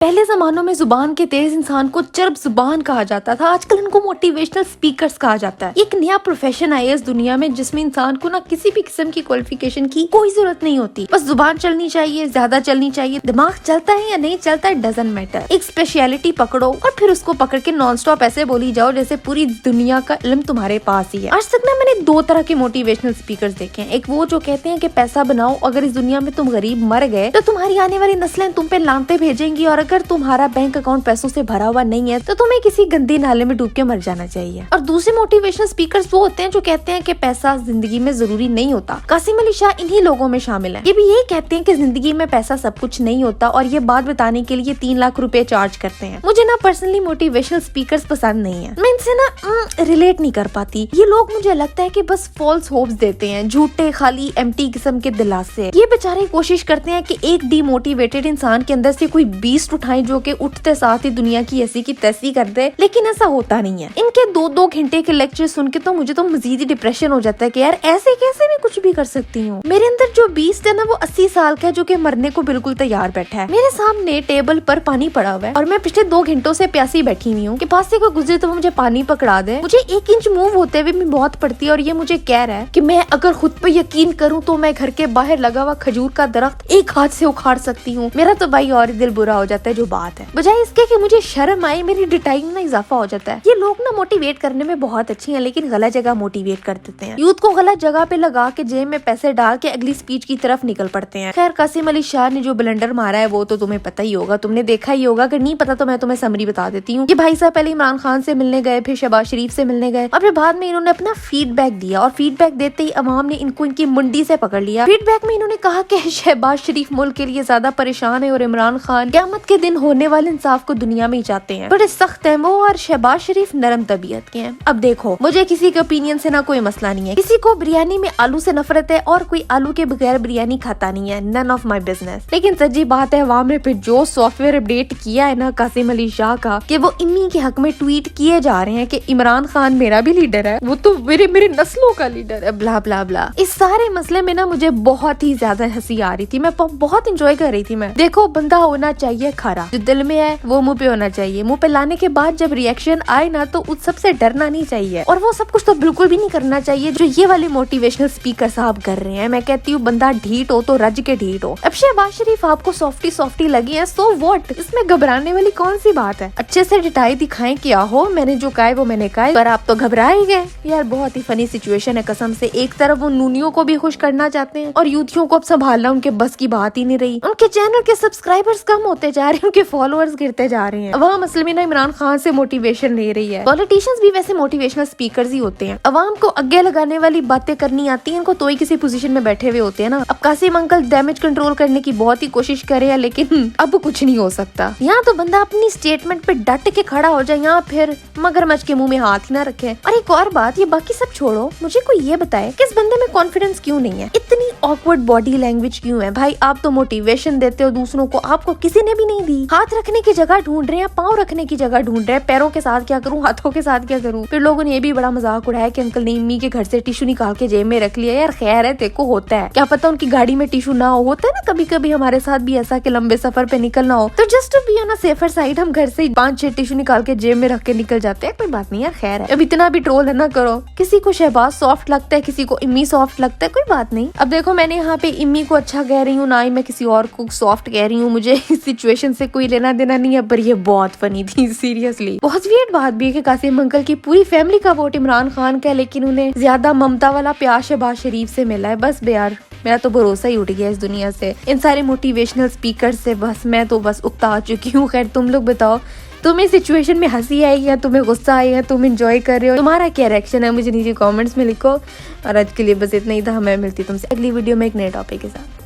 पहले जमानों में जुबान के तेज इंसान को चरब जुबान कहा जाता था। आजकल इनको मोटिवेशनल स्पीकर्स कहा जाता है। एक नया प्रोफेशन आया इस दुनिया में जिसमें इंसान को ना किसी भी किस्म की क्वालिफिकेशन की कोई जरूरत नहीं होती। बस जुबान चलनी चाहिए, ज्यादा चलनी चाहिए। दिमाग चलता है या नहीं चलता है डजंट मैटर। एक स्पेशलिटी पकड़ो और फिर उसको पकड़ के नॉन स्टॉप ऐसे बोली जाओ जैसे पूरी दुनिया का इल्म तुम्हारे पास ही है। आज तक ना मैंने दो तरह के मोटिवेशनल स्पीकर्स देखे हैं। एक वो जो कहते हैं कि पैसा बनाओ, अगर इस दुनिया में तुम गरीब मर गए तो तुम्हारी आने वाली नस्लें तुम पे लानते भेजेंगी, और अगर तुम्हारा बैंक अकाउंट पैसों से भरा हुआ नहीं है तो तुम्हें किसी गंदे नाले में डूब के मर जाना चाहिए। और दूसरे मोटिवेशनल स्पीकर्स वो होते हैं जो कहते हैं कि पैसा जिंदगी में जरूरी नहीं होता। कासिम अली शाह इन्हीं लोगों में शामिल है। ये भी यही कहते हैं कि जिंदगी में पैसा सब कुछ नहीं होता, और ये बात बताने के लिए 3 लाख रुपए चार्ज करते हैं। मुझे ना पर्सनली मोटिवेशनल स्पीकर्स पसंद नहीं है। मैं इनसे ना रिलेट नहीं कर पाती। ये लोग मुझे लगता है कि बस फॉल्स होप्स देते हैं, झूठे खाली एम्प्टी किस्म के दिलासे। ये बेचारे कोशिश करते हैं कि एक डिमोटिवेटेड इंसान के अंदर से कोई बीस्ट उठाएं जो कि उठते साथ ही दुनिया की ऐसी की तैसी कर दे, लेकिन ऐसा होता नहीं है। इनके 2-2 घंटे के लेक्चर सुन के तो मुझे तो मजीद ही डिप्रेशन हो जाता है कि यार ऐसे कैसे मैं कुछ भी कर सकती हूँ। मेरे अंदर जो बीस्ट है ना वो 80 साल का है, जो कि मरने को बिल्कुल तैयार बैठा है। मेरे सामने टेबल पर पानी पड़ा हुआ है और मैं पिछले 2 घंटों से प्यासी बैठी हुई हूँ कि पास से कोई गुजरे तो वो मुझे पानी पकड़ा दे। मुझे 1 इंच मूव होते हुए भी बहुत पड़ती है, और ये मुझे कह रहा है कि मैं अगर खुद पे यकीन करूँ तो मैं घर के बाहर लगा हुआ खजूर का दरख्त एक हाथ से उखाड़ सकती हूँ। मेरा तो भाई और दिल बुरा हो जाता है जो बात है। बजाय इसके कि मुझे शर्म आए, मेरी डिटाइंग में इजाफा हो जाता है। ये लोग ना मोटिवेट करने में बहुत अच्छे हैं, लेकिन गलत जगह मोटिवेट कर देते हैं। यूथ को गलत जगह पे लगा के जेब में पैसे डाल के अगली स्पीच की तरफ निकल पड़ते हैं। खैर, कासिम अली शाह ने जो ब्लंडर मारा है वो तो तुम्हें पता ही होगा, तुमने देखा ही होगा। अगर नहीं पता तो मैं तुम्हें समरी बता देती हूँ। ये भाई साहब पहले इमरान खान से मिलने गए, फिर शहबाज शरीफ से मिलने गए, और फिर बाद में इन्होंने अपना फीडबैक दिया, और फीडबैक देते ही अवाम ने इनको इनकी मुंडी से पकड़ लिया। फीडबैक में इन्होंने कहा कि शहबाज शरीफ मुल्क के लिए ज्यादा परेशान है और इमरान खान क़यामत के दिन होने वाले इंसाफ को दुनिया में चाहते हैं। बड़े सख्त हैं वो, और शहबाज शरीफ नरम तबीयत के हैं। अब देखो, मुझे किसी के ओपिनियन से ना कोई मसला नहीं है। किसी को बिरयानी में आलू से नफरत है और कोई आलू के बगैर बिरयानी खाता नहीं है, नन ऑफ माई बिजनेस। लेकिन सच्ची बात है, अवाम ने फिर जो सॉफ्टवेयर अपडेट किया है ना कासिम अली शाह का, कि वो इन्हीं के हक में ट्वीट किए जा रहे हैं कि इमरान खान मेरा भी लीडर है, वो तो मेरे नस्लों का लीडर है, ब्ला ब्ला ब्ला। इस सारे मसले में ना मुझे बहुत ही ज्यादा हंसी आ रही थी। मैं बहुत इंजॉय कर रही थी। मैं देखो, बंदा होना चाहिए खरा, जो दिल में है वो मुंह पे होना चाहिए। मुंह पे लाने के बाद जब रिएक्शन आए ना तो उस सबसे डरना नहीं चाहिए, और वो सब कुछ तो बिल्कुल भी नहीं करना चाहिए जो ये वाले मोटिवेशनल स्पीकर साहब कर रहे हैं। मैं कहती हूँ बंदा ढीठ हो तो रज के ढीठ हो। अब शहबाज शरीफ आपको सॉफ्टी लगी है, सो व्हाट, इसमें घबराने वाली कौन सी बात है। अच्छे से डिटाई दिखाएं क्या हो, मैंने जो कहा है वो मैंने कहा है, पर आप तो घबरा ही गए। यार बहुत ही फनी सिचुएशन है कसम से। एक तरफ वो नूनियों को भी खुश करना चाहते हैं और यूथियों को अब संभालना उनके बस की बात ही नहीं रही। उनके चैनल के सब्सक्राइबर्स कम होते जा रहे हैं, उनके फॉलोअर्स गिरते जा रहे हैं। अवाम असल में ना इमरान खान से मोटिवेशन ले रही है। पॉलिटिशियंस भी वैसे मोटिवेशनल स्पीकर्स ही होते हैं। अवाम को आगे लगाने वाली बातें करनी आती है इनको, तो ही किसी पोजीशन में बैठे हुए होते हैं ना। अब कासिम अंकल डैमेज कंट्रोल करने की बहुत ही कोशिश कर रहे हैं, लेकिन अब कुछ नहीं हो सकता। यहाँ तो बंदा अपनी स्टेटमेंट पे डट के खड़ा हो जाए, यहाँ फिर मगरमच्छ के मुंह में हाथ ही ना रखे। और एक और बात, ये बाकी सब छोड़ो, मुझे कोई ये बताए कि इस बंदे में कॉन्फिडेंस क्यों नहीं है, इतनी ऑकवर्ड बॉडी लैंग्वेज क्यों है। भाई आप तो मोटिवेशन देते हो दूसरों को, आपको किसी ने भी नहीं दी। हाथ रखने की जगह ढूंढ रहे हैं, पाँव रखने की जगह ढूंढ रहे हैं, पैरों के साथ क्या करूं, हाथों के साथ क्या करूं। फिर लोगों ने ये भी बड़ा मजाक उड़ाया कि अंकल ने इम्मी के घर से टिश्यू निकाल के जेब में रख लिया। यार खैर है, देखो होता है, क्या पता उनकी गाड़ी में टिश्यू ना हो। होता है ना कभी कभी हमारे साथ भी ऐसा कि लंबे सफर पे निकलना हो, तो just to be on a safer side हम घर से 5-6 टिश्यू निकाल के जेब में रख के निकल जाते हैं। कोई बात नहीं यार, खैर है। अब इतना भी ट्रोल है ना करो। किसी को शहबाज सॉफ्ट लगता है, किसी को इम्मी सॉफ्ट लगता है, कोई बात नहीं। अब देखो, मैंने यहाँ पे इम्मी को अच्छा कह रही हूँ, ना ही मैं किसी और को सॉफ्ट कह रही हूँ। मुझे इस सिचुएशन से कोई लेना देना नहीं है, पर ये बहुत फनी थी सीरियसली। बहुत वियर्ड बात भी है कि कासिम अंकल की पूरी फैमिली का वोट इमरान खान का है, लेकिन उन्हें ज्यादा ममता वाला प्यार शहबाज शरीफ से मिला है। बस यार मेरा तो भरोसा ही उठ गया इस दुनिया से, इन सारे मोटिवेशनल स्पीकर से। बस मैं तो बस उकता चुकी हूँ। खैर तुम लोग बताओ, तुम्हें सिचुएशन में हंसी आई या तुम्हें गुस्सा आई या तुम एंजॉय कर रहे हो, तुम्हारा क्या रिएक्शन है मुझे नीचे कमेंट्स में लिखो। और आज के लिए बस इतना ही था। मैं मिलती तुमसे अगली वीडियो में एक नए टॉपिक के साथ।